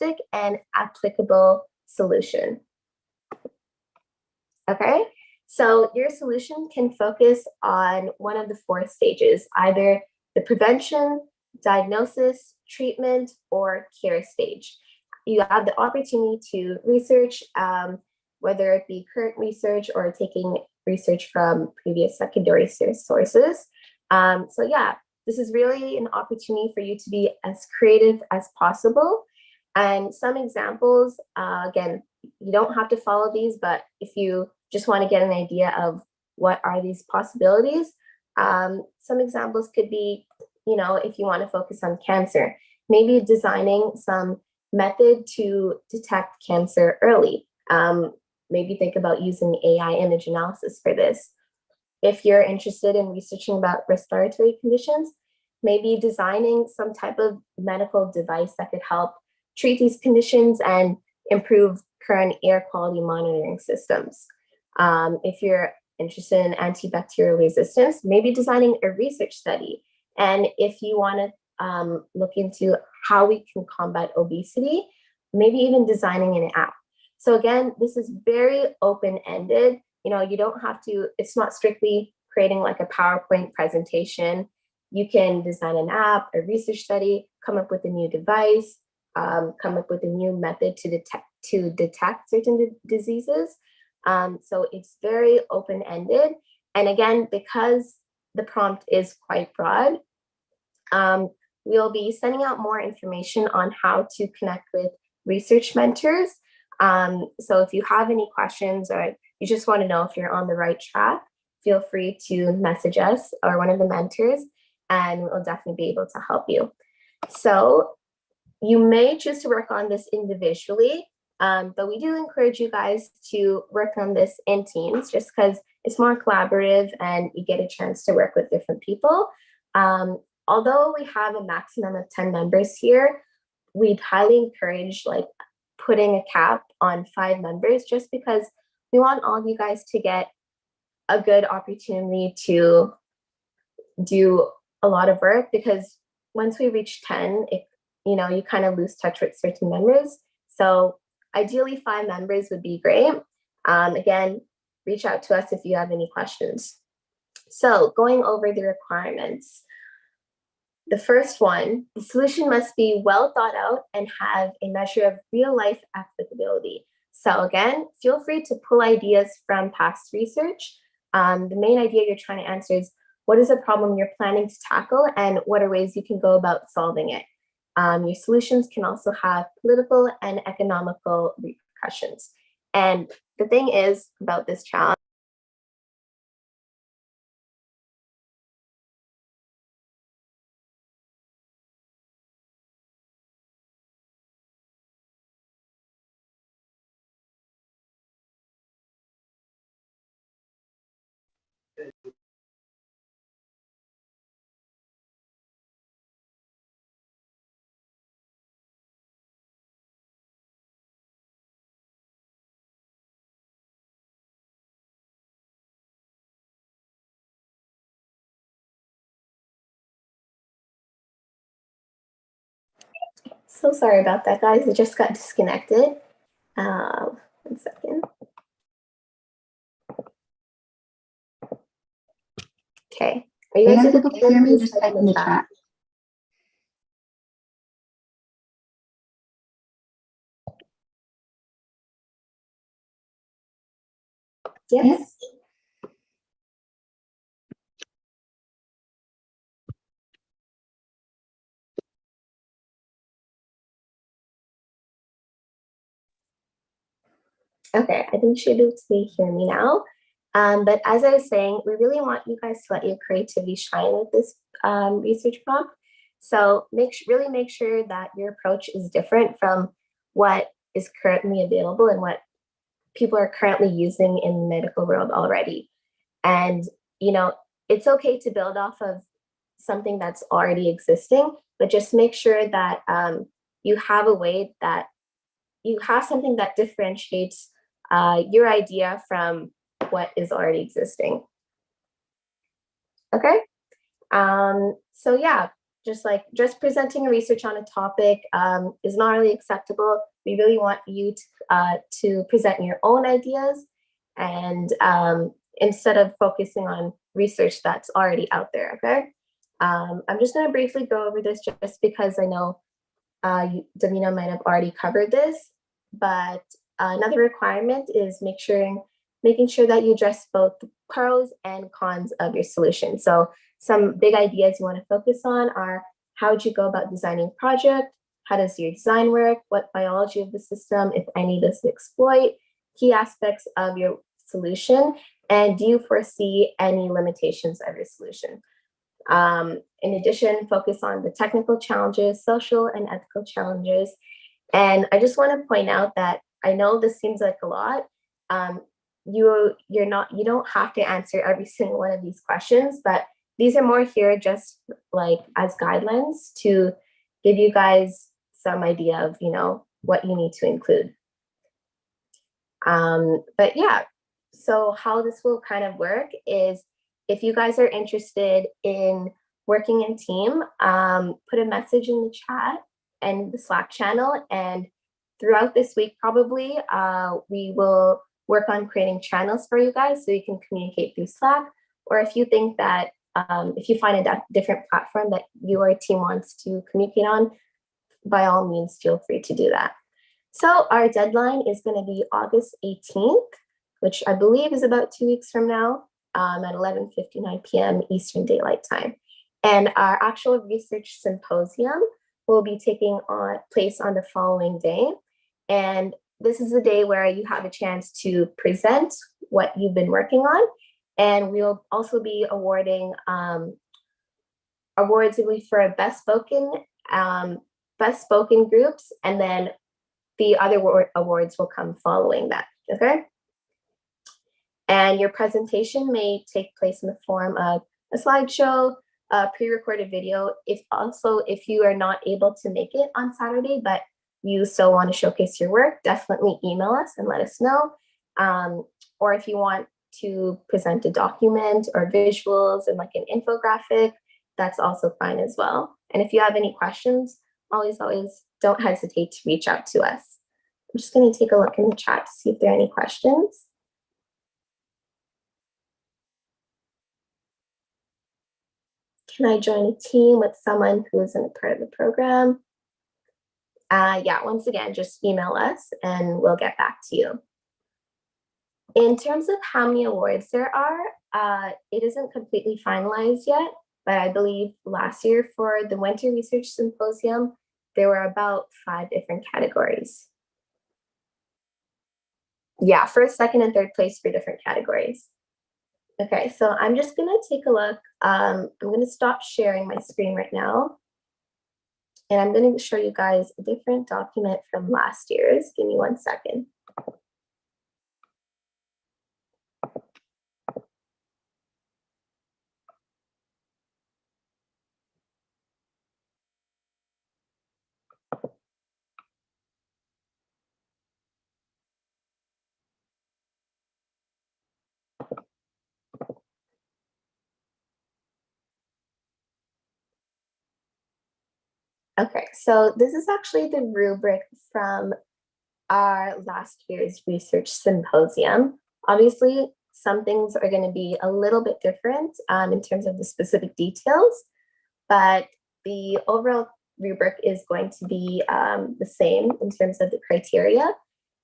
realistic and applicable solution. Okay, so your solution can focus on one of the 4 stages, either the prevention, diagnosis, treatment, or care stage. You have the opportunity to research, whether it be current research or taking research from previous secondary sources. So yeah, this is really an opportunity for you to be as creative as possible. And some examples, again, you don't have to follow these, but if you just want to get an idea of what are these possibilities, some examples could be, if you want to focus on cancer, maybe designing some method to detect cancer early. Maybe think about using AI image analysis for this. If you're interested in researching about respiratory conditions, maybe designing some type of medical device that could help treat these conditions and improve current air quality monitoring systems. If you're interested in antibacterial resistance, maybe designing a research study. And if you want to look into how we can combat obesity, maybe even designing an app. So again, this is very open-ended. You don't have to, it's not strictly creating like a PowerPoint presentation. You can design an app, a research study, come up with a new device, come up with a new method to detect certain diseases. So it's very open-ended. And again, because the prompt is quite broad, we'll be sending out more information on how to connect with research mentors. So if you have any questions or you just want to know if you're on the right track, feel free to message us or one of the mentors, and we'll definitely be able to help you. So you may choose to work on this individually, but we do encourage you guys to work on this in teams just because it's more collaborative and you get a chance to work with different people. Although we have a maximum of 10 members here, we'd highly encourage putting a cap on 5 members just because we want all of you guys to get a good opportunity to do a lot of work, because once we reach 10, you kind of lose touch with certain members. So ideally 5 members would be great. Again, reach out to us if you have any questions. So going over the requirements. The first one, the solution must be well thought out and have a measure of real life applicability. So again, feel free to pull ideas from past research. The main idea you're trying to answer is, what is a problem you're planning to tackle and what are ways you can go about solving it? Your solutions can also have political and economical repercussions. And the thing is about this challenge, so sorry about that, guys. It just got disconnected. 1 second. Okay. Are you guys able to hear me? Just type in the chat. Yes. Okay, I think you should be able to hear me now. But as I was saying, we really want you guys to let your creativity shine with this research prompt. So really make sure that your approach is different from what is currently available and what people are currently using in the medical world already. And, it's okay to build off of something that's already existing, but just make sure that you have a way that you have something that differentiates your idea from what is already existing. Okay. So yeah, just presenting research on a topic is not really acceptable. We really want you to present your own ideas, and instead of focusing on research that's already out there. Okay. I'm just going to briefly go over this just because I know Davina might have already covered this, but another requirement is making sure that you address both the pros and cons of your solution. So some big ideas you want to focus on are: how would you go about designing a project? How does your design work? What biology of the system, if any, does it exploit? Key aspects of your solution, and do you foresee any limitations of your solution? In addition, focus on the technical challenges, social and ethical challenges. And I just want to point out that I know this seems like a lot. You don't have to answer every single one of these questions, but these are more here just like as guidelines to give you guys some idea of, what you need to include. But yeah, so how this will kind of work is, if you guys are interested in working in team, put a message in the chat and the Slack channel. And throughout this week, probably, we will work on creating channels for you guys so you can communicate through Slack. Or if you think that, if you find a different platform that your team wants to communicate on, by all means, feel free to do that. So our deadline is going to be August 18th, which I believe is about 2 weeks from now, at 11:59 p.m. Eastern Daylight Time. And our actual research symposium will be taking place on the following day. And this is the day where you have a chance to present what you've been working on. And we'll also be awarding awards for best spoken groups, and then the other awards will come following that. Okay. And your presentation may take place in the form of a slideshow, a pre-recorded video. If you are not able to make it on Saturday, but you still want to showcase your work, definitely email us and let us know. Or if you want to present a document or visuals and like an infographic, that's also fine as well. And if you have any questions, always don't hesitate to reach out to us. I'm just going to take a look in the chat to see if there are any questions. Can I join a team with someone who isn't a part of the program? Yeah, once again, just email us and we'll get back to you. In terms of how many awards there are, it isn't completely finalized yet, but I believe last year for the Winter Research Symposium, there were about 5 different categories. Yeah, first, second, and third place for different categories. Okay, so I'm just gonna take a look. I'm gonna stop sharing my screen right now. And I'm gonna show you guys a different document from last year's. Give me 1 second. Okay, so this is actually the rubric from our last year's research symposium. Obviously, some things are going to be a little bit different in terms of the specific details, but the overall rubric is going to be the same in terms of the criteria.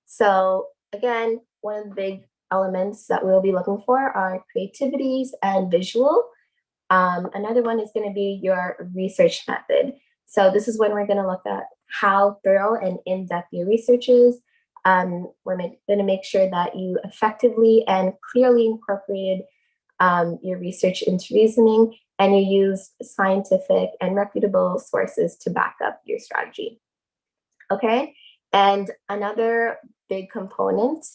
So again, one of the big elements that we'll be looking for are creativities and visual. Another one is going to be your research method. So this is when we're going to look at how thorough and in-depth your research is. We're going to make sure that you effectively and clearly incorporated your research into reasoning, and you use scientific and reputable sources to back up your strategy. Okay, and another big component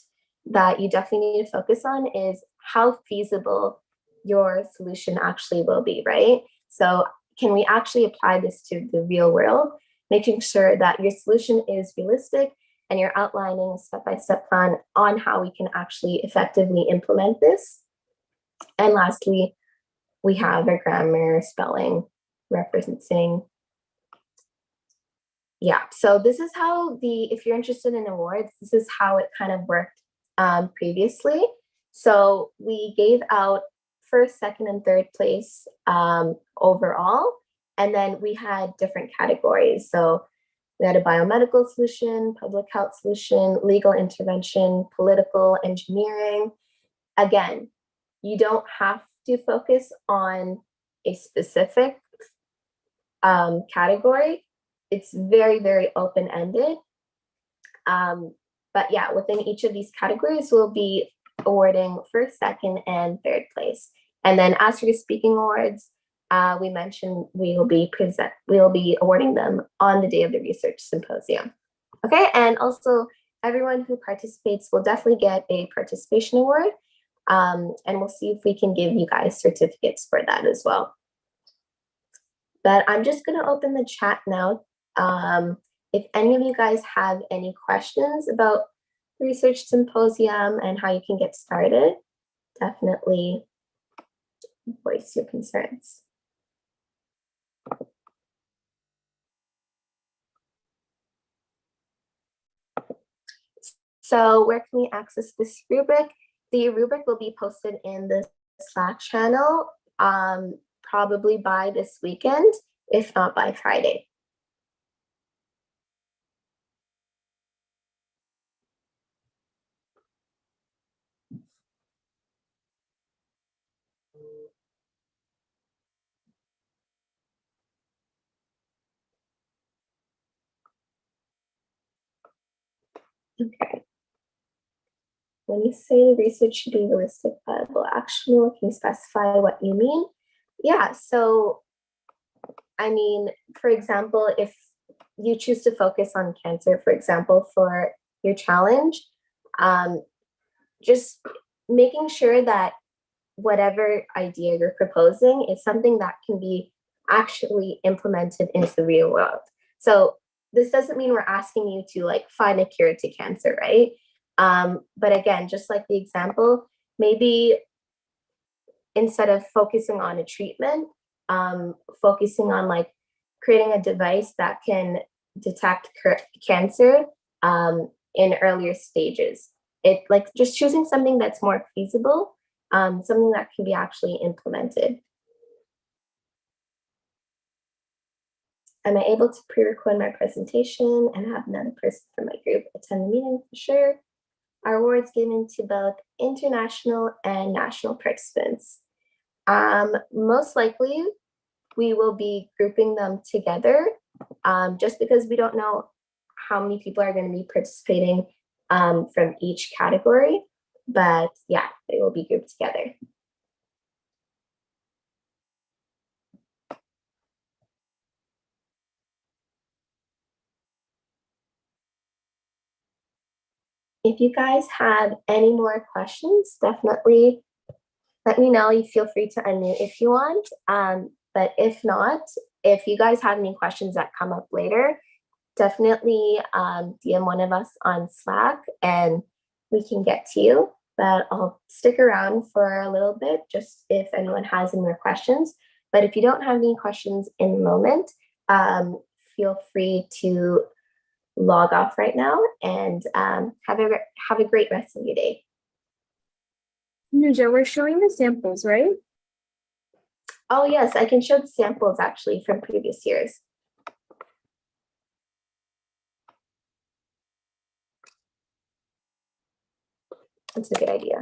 that you definitely need to focus on is how feasible your solution actually will be, right? So can we actually apply this to the real world, making sure that your solution is realistic and you're outlining a step-by-step plan on how we can actually effectively implement this. And lastly, we have our grammar, spelling, referencing. Yeah, so this is how if you're interested in awards, this is how it kind of worked previously. So we gave out first, second, and third place overall, and then we had different categories. So we had a biomedical solution, public health solution, legal intervention, political engineering. Again, you don't have to focus on a specific category. It's very, very open-ended. But yeah, within each of these categories, we'll be awarding first, second, and third place. And then as for the speaking awards, we mentioned we will be awarding them on the day of the research symposium. Okay, and also everyone who participates will definitely get a participation award. And we'll see if we can give you guys certificates for that as well. But I'm just going to open the chat now. If any of you guys have any questions about Research Symposium and how you can get started, definitely voice your concerns. So where can we access this rubric? The rubric will be posted in the Slack channel probably by this weekend, if not by Friday. Okay. When you say the research should be realistic, viable, actionable, can you specify what you mean? Yeah, so I mean, for example, if you choose to focus on cancer, for example, for your challenge, just making sure that whatever idea you're proposing is something that can be actually implemented into the real world. So this doesn't mean we're asking you to like find a cure to cancer, right? But again, just like the example, maybe instead of focusing on a treatment, focusing on like creating a device that can detect cancer in earlier stages. It like just choosing something that's more feasible, something that can be actually implemented. Am I able to pre-record my presentation and have another person from my group attend the meeting? For sure. Our awards given to both international and national participants. Most likely, we will be grouping them together just because we don't know how many people are going to be participating from each category. But yeah, they will be grouped together. If you guys have any more questions, definitely let me know. You feel free to unmute if you want. But if not, if you guys have any questions that come up later, definitely DM one of us on Slack and we can get to you. But I'll stick around for a little bit just if anyone has any more questions. But if you don't have any questions in the moment, feel free to log off right now and have a great rest of your day. Nuja, we're showing the samples, right? Oh yes, I can show the samples actually from previous years. That's a good idea.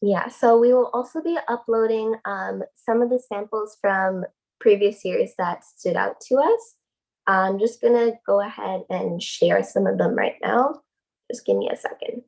Yeah, so we will also be uploading some of the samples from previous years that stood out to us. I'm just gonna go ahead and share some of them right now. Just give me a second.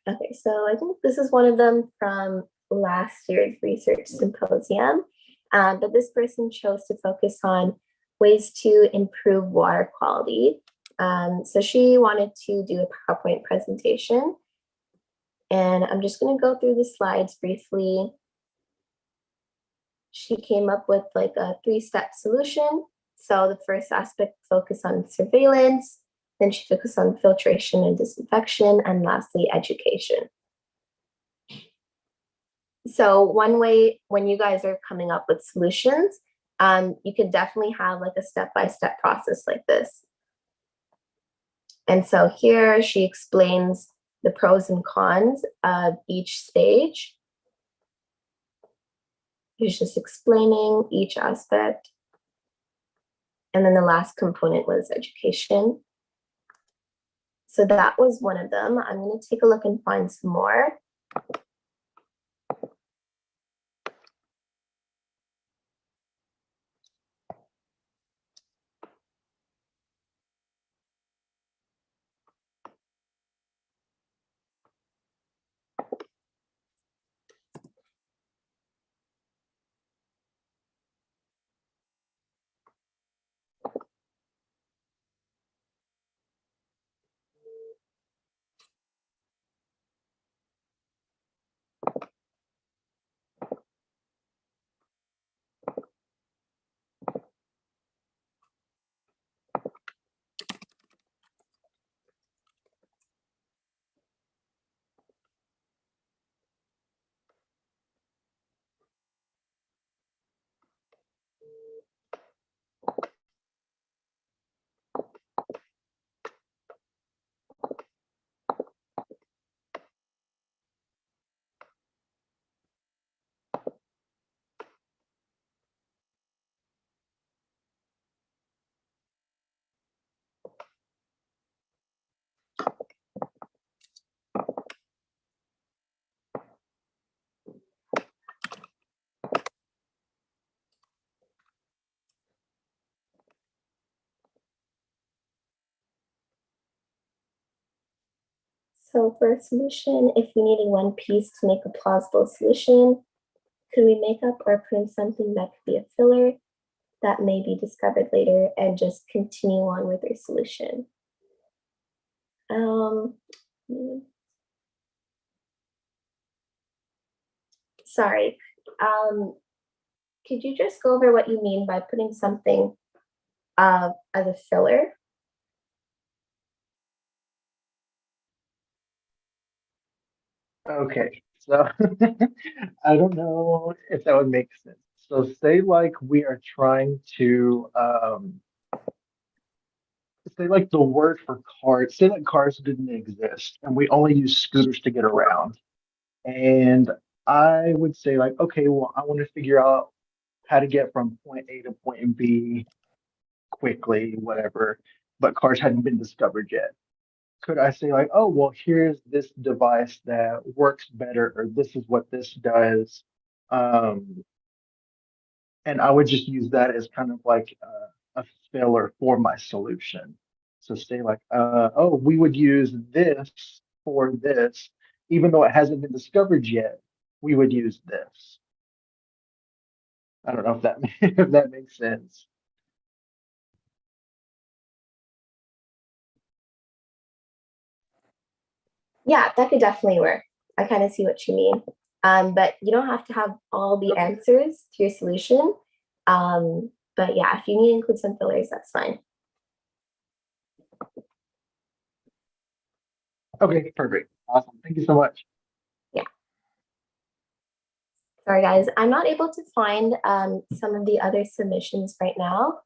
Okay, so I think this is one of them from last year's research symposium. But this person chose to focus on ways to improve water quality. So she wanted to do a PowerPoint presentation. And I'm just going to go through the slides briefly. She came up with like a 3-step solution. So the first aspect focused on surveillance, then she focused on filtration and disinfection, and lastly, education. So one way when you guys are coming up with solutions, you could definitely have like a step-by-step process like this. And so here she explains the pros and cons of each stage. He's just explaining each aspect. And then the last component was education. So that was one of them. I'm going to take a look and find some more. So for a solution, if we needed one piece to make a plausible solution, could we make up or prune something that could be a filler that may be discovered later and just continue on with their solution? Sorry, could you just go over what you mean by putting something as a filler? Okay, so I don't know if that would make sense. So say like we are trying to say like the word for cars, say like cars didn't exist and we only use scooters to get around. And I would say like, okay, well, I want to figure out how to get from point A to point B quickly, whatever, but cars hadn't been discovered yet. Could I say like, oh, well, here's this device that works better, or this is what this does. Um, and I would just use that as kind of like a filler for my solution. So say like, oh, we would use this for this, even though it hasn't been discovered yet, we would use this. I don't know if that if that makes sense. Yeah, that could definitely work. I kind of see what you mean. But you don't have to have all the answers to your solution. But yeah, if you need to include some fillers, that's fine. Okay, perfect. Awesome. Thank you so much. Yeah. Sorry, guys. I'm not able to find some of the other submissions right now,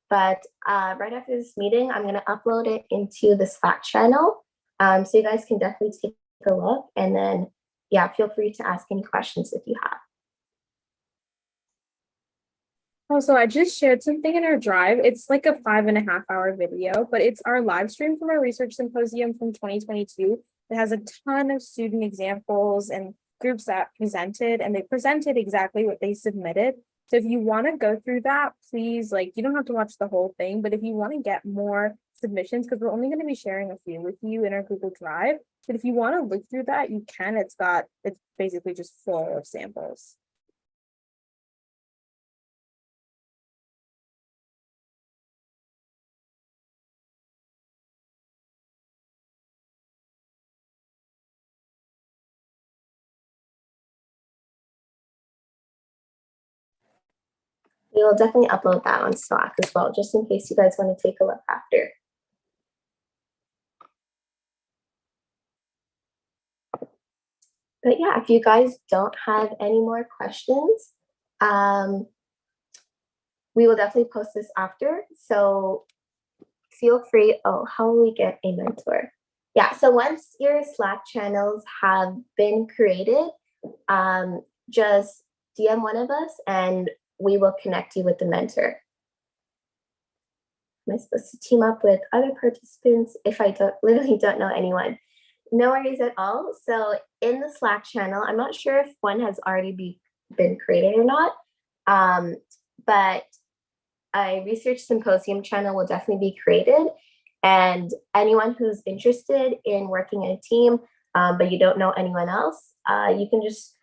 but right after this meeting, I'm going to upload it into the Slack channel. So you guys can definitely take a look, and then, yeah, feel free to ask any questions if you have. Also, I just shared something in our drive. It's like a 5.5 hour video, but it's our live stream from our research symposium from 2022. It has a ton of student examples and groups that presented, and they presented exactly what they submitted. So if you want to go through that, please, like, you don't have to watch the whole thing, but if you want to get more submissions, because we're only going to be sharing a few with you in our Google Drive, But if you want to look through that, you can. It's basically just full of samples. We will definitely upload that on Slack as well, just in case you guys want to take a look after. But yeah, if you guys don't have any more questions, we will definitely post this after. So feel free. Oh, how will we get a mentor? Yeah, so once your Slack channels have been created, just DM one of us and we will connect you with the mentor. Am I supposed to team up with other participants if I literally don't know anyone? No worries at all. So in the Slack channel, I'm not sure if one has already been created or not, but a research symposium channel will definitely be created. And anyone who's interested in working in a team, but you don't know anyone else, you can just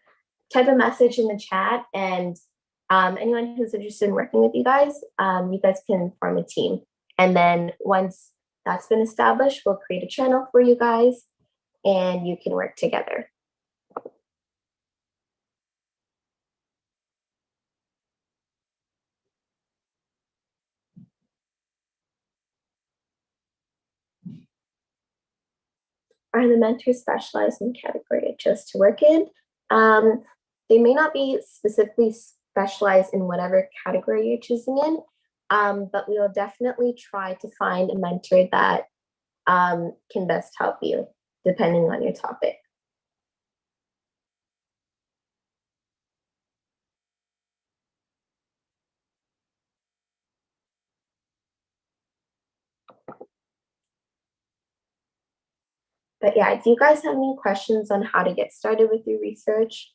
type a message in the chat, and anyone who's interested in working with you guys can form a team. And then once that's been established, we'll create a channel for you guys and you can work together. Are the mentors specialized in category you chose to work in? They may not be specifically specialized in whatever category you're choosing in, but we will definitely try to find a mentor that can best help you depending on your topic. But yeah, do you guys have any questions on how to get started with your research?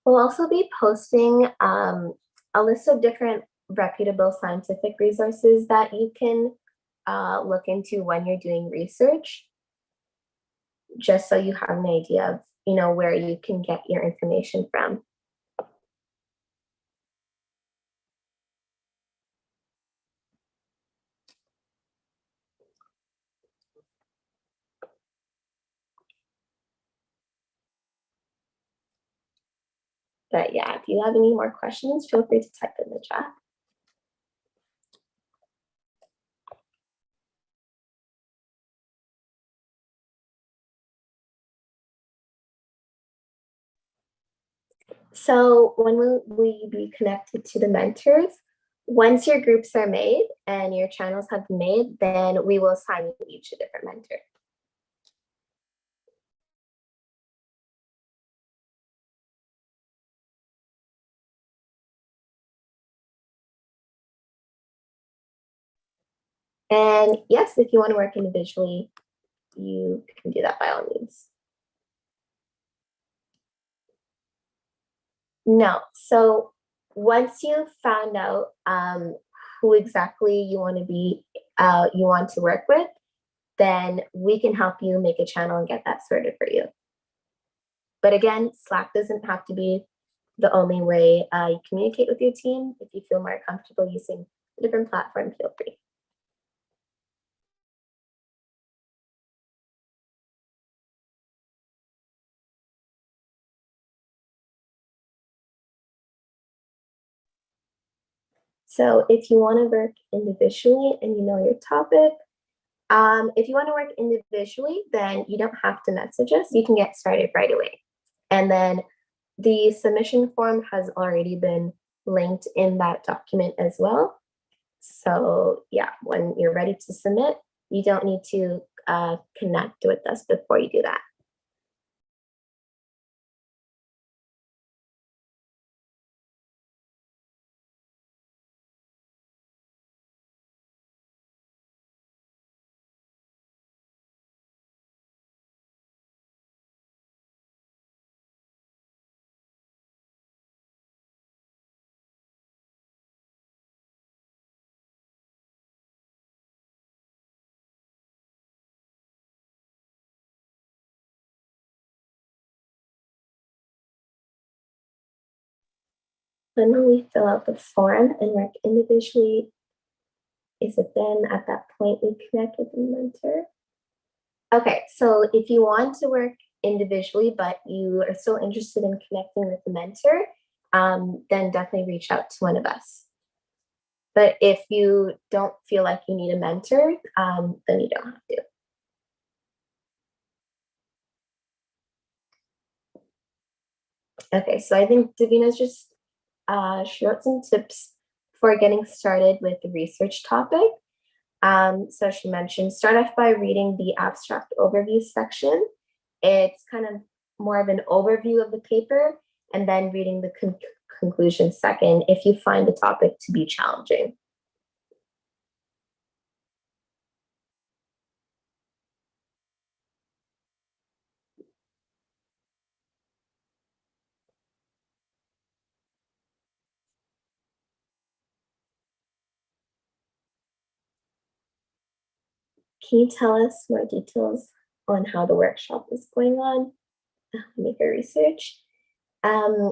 We'll also be posting a list of different reputable scientific resources that you can look into when you're doing research, just so you have an idea of, where you can get your information from. But yeah, if you have any more questions, feel free to type in the chat. So when will we be connected to the mentors? Once your groups are made and your channels have been made, then we will assign you each a different mentor. And yes, if you want to work individually, you can do that by all means. No, so once you've found out who exactly you want to work with, then we can help you make a channel and get that sorted for you. But again, Slack doesn't have to be the only way you communicate with your team. If you feel more comfortable using a different platform, feel free. So if you want to work individually and you know your topic, if you want to work individually, then you don't have to message us. You can get started right away. And then the submission form has already been linked in that document as well. So yeah, when you're ready to submit, you don't need to connect with us before you do that. When we fill out the form and work individually, is it then at that point we connect with the mentor? Okay, so if you want to work individually, but you are still interested in connecting with the mentor, then definitely reach out to one of us. But if you don't feel like you need a mentor, then you don't have to. Okay, so I think Davina's just she wrote some tips for getting started with the research topic. So she mentioned start off by reading the abstract overview section. It's kind of more of an overview of the paper, and then reading the conclusion second if you find the topic to be challenging. Can you tell us more details on how the workshop is going on? Maker research. Um,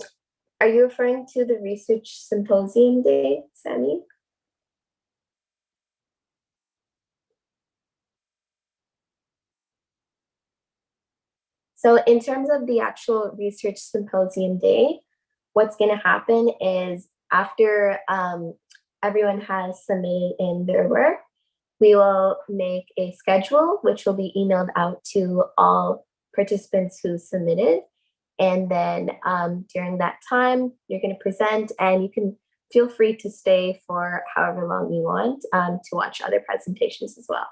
are you referring to the research symposium day, Sammy? So in terms of the actual research symposium day, what's going to happen is after everyone has submitted in their work, we will make a schedule, which will be emailed out to all participants who submitted. And then during that time, you're going to present, and you can feel free to stay for however long you want to watch other presentations as well.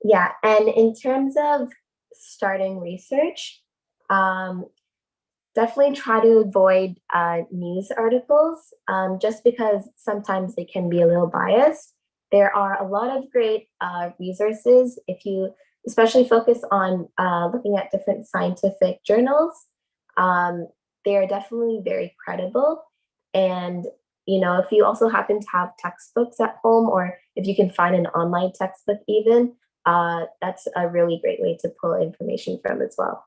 Yeah, and in terms of starting research, um, definitely try to avoid news articles just because sometimes they can be a little biased. There are a lot of great resources if you especially focus on looking at different scientific journals. Um, they are definitely very credible. And, you know, if you also happen to have textbooks at home, or if you can find an online textbook even, that's a really great way to pull information from as well.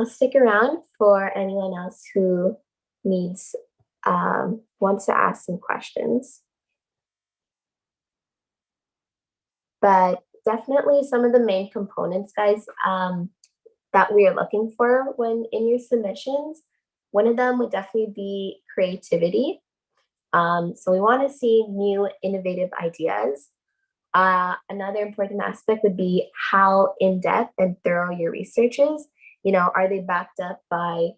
I'll stick around for anyone else who needs wants to ask some questions. But definitely some of the main components, guys, that we are looking for when in your submissions. One of them would definitely be creativity. So we want to see new innovative ideas. Another important aspect would be how in-depth and thorough your research is. You know, are they backed up by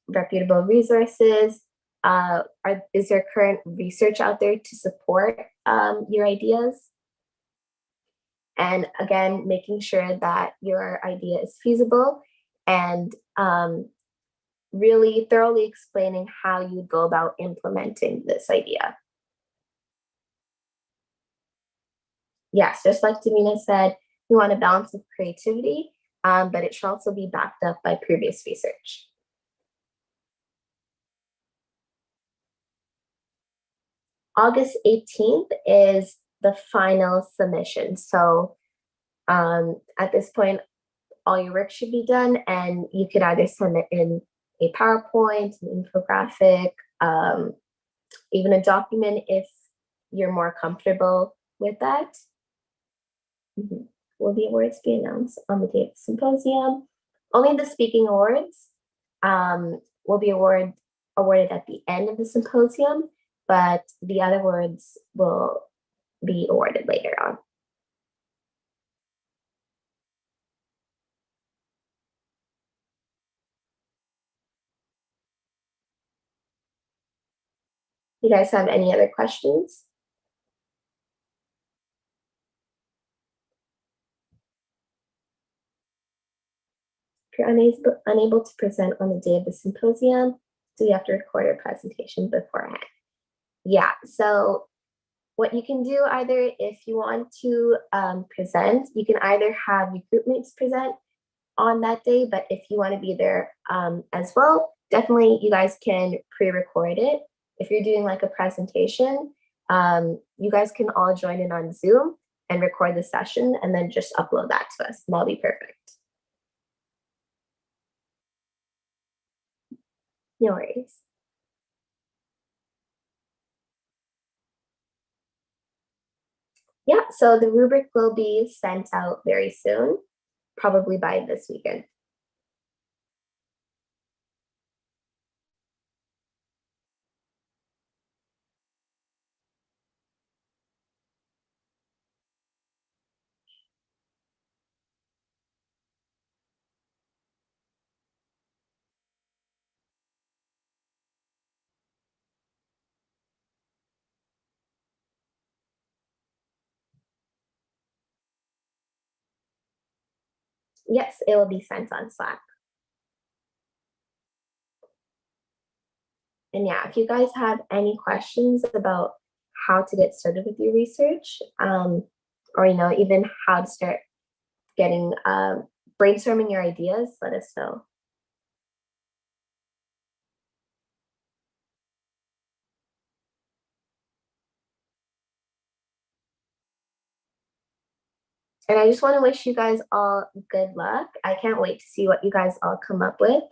reputable resources? Is there current research out there to support your ideas? And again, making sure that your idea is feasible, and really thoroughly explaining how you go about implementing this idea. Yes, just like Davina said, we want a balance of creativity, but it should also be backed up by previous research. August 18th is the final submission. So at this point, all your work should be done, and you could either send it in a PowerPoint, an infographic, even a document if you're more comfortable with that. Mhm. Will the awards be announced on the day of the symposium? Only the speaking awards will be awarded at the end of the symposium, but the other awards will be awarded later on. You guys have any other questions? If you're unable to present on the day of the symposium, do you have to record a presentation beforehand? Yeah, so what you can do either if you want to present, you can either have your group mates present on that day, but if you want to be there as well, definitely you guys can pre-record it. If you're doing like a presentation, you guys can all join in on Zoom and record the session and then just upload that to us. That'll be perfect. No worries. Yeah, so the rubric will be sent out very soon, probably by this weekend. Yes, it will be sent on Slack. And yeah, if you guys have any questions about how to get started with your research, or even how to start getting brainstorming your ideas, let us know. And I just want to wish you guys all good luck. I can't wait to see what you guys all come up with.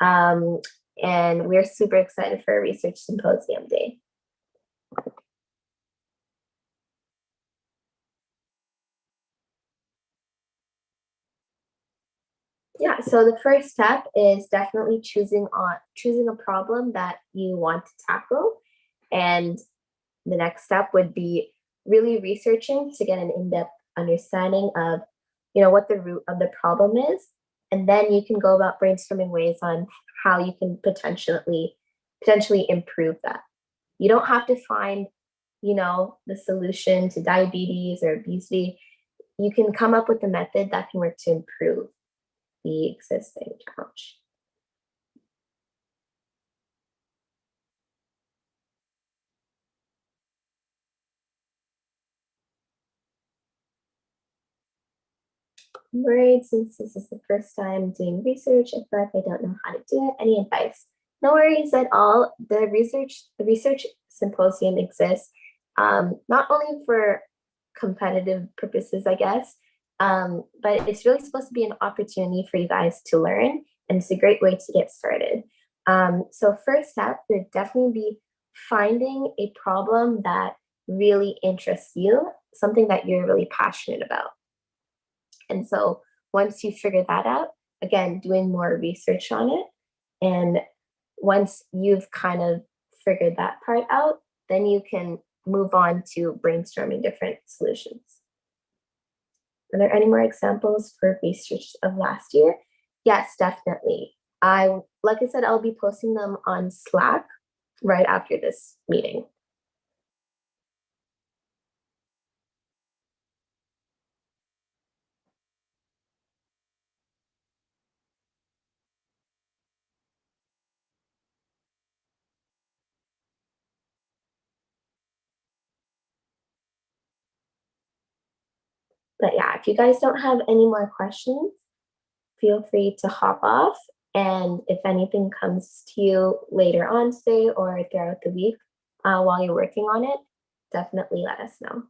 And we're super excited for Research Symposium Day. Yeah, so the first step is definitely choosing a problem that you want to tackle. And the next step would be really researching to get an in-depth understanding of, what the root of the problem is. And then you can go about brainstorming ways on how you can potentially improve that. You don't have to find, the solution to diabetes or obesity. You can come up with a method that can work to improve the existing challenge. Right, since this is the first time doing research, I feel like I don't know how to do it. Any advice? No worries at all. The research symposium exists not only for competitive purposes, I guess, but it's really supposed to be an opportunity for you guys to learn, and it's a great way to get started. So first step would definitely be finding a problem that really interests you, something that you're really passionate about. And so once you figure that out, again, doing more research on it. And once you've kind of figured that part out, then you can move on to brainstorming different solutions. Are there any more examples for research of last year? Yes, definitely. Like I said, I'll be posting them on Slack right after this meeting. But yeah, if you guys don't have any more questions, feel free to hop off. And if anything comes to you later on today or throughout the week while you're working on it, definitely let us know.